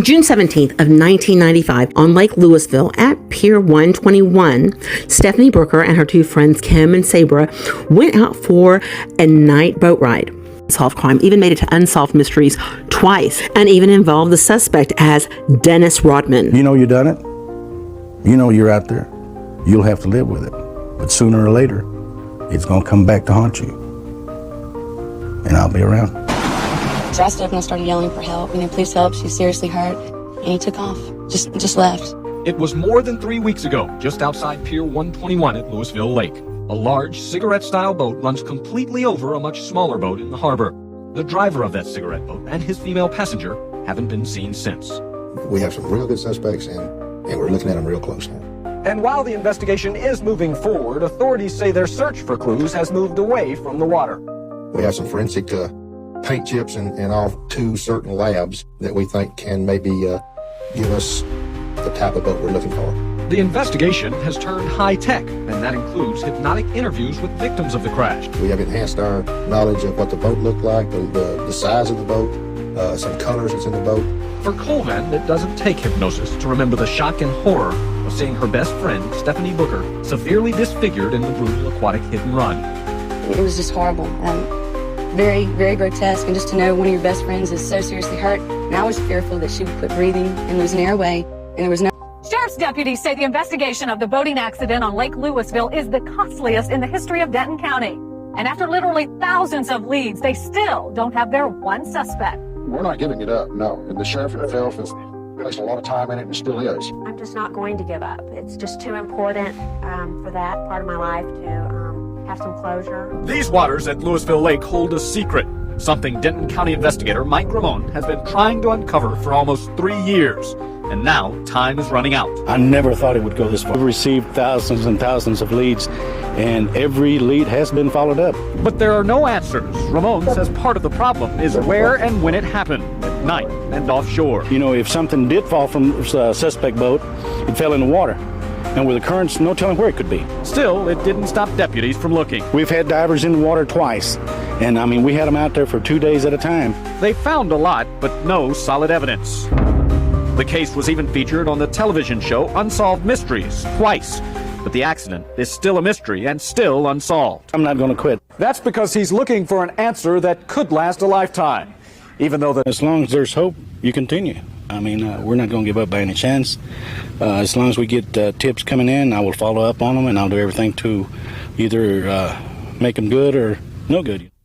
June 17th of 1995, on Lake Lewisville at Pier 121, Stephanie Brooker and her two friends Kim and Sabra went out for a night boat ride. Solved crime even made it to Unsolved Mysteries twice, and even involved the suspect as Dennis Rodman. You know you done it. You know you're out there. You'll have to live with it. But sooner or later, it's going to come back to haunt you. And I'll be around. So I stood up and I started yelling for help. Please help, she's seriously hurt. And he took off, just left. It was more than 3 weeks ago, just outside Pier 121 at Lewisville Lake. A large cigarette-style boat runs completely over a much smaller boat in the harbor. The driver of that cigarette boat and his female passenger haven't been seen since. We have some real good suspects, and we're looking at them real close now. And while the investigation is moving forward, authorities say their search for clues has moved away from the water. We have some forensic paint chips and off two certain labs that we think can maybe give us the type of boat we're looking for. The investigation has turned high-tech, and that includes hypnotic interviews with victims of the crash. We have enhanced our knowledge of what the boat looked like, the size of the boat, some colors that's in the boat. For Colvan, it doesn't take hypnosis to remember the shock and horror of seeing her best friend, Stephanie Booker, severely disfigured in the brutal aquatic hit-and-run. It was just horrible. Very, very grotesque, and just to know one of your best friends is so seriously hurt. And I was fearful that she would quit breathing and lose an airway, and there was no... Sheriff's deputies say the investigation of the boating accident on Lake Lewisville is the costliest in the history of Denton County. And after literally thousands of leads, they still don't have their one suspect. We're not giving it up, no. And the sheriff himself has placed a lot of time in it and still is. I'm just not going to give up. It's just too important for that part of my life to have some closure. These waters at Lewisville Lake hold a secret, something Denton County investigator Mike Ramon has been trying to uncover for almost 3 years. And now, time is running out. I never thought it would go this far. We've received thousands and thousands of leads, and every lead has been followed up. But there are no answers. Ramon says part of the problem is where and when it happened, at night and offshore. You know, if something did fall from a suspect boat, it fell in the water. And with the currents, no telling where it could be. Still, it didn't stop deputies from looking. We've had divers in the water twice, and we had them out there for 2 days at a time. They found a lot, but no solid evidence. The case was even featured on the television show Unsolved Mysteries twice. But the accident is still a mystery and still unsolved. I'm not going to quit. That's because he's looking for an answer that could last a lifetime. Even though as long as there's hope, you continue. We're not going to give up by any chance. As long as we get tips coming in, I will follow up on them, and I'll do everything to either make them good or no good.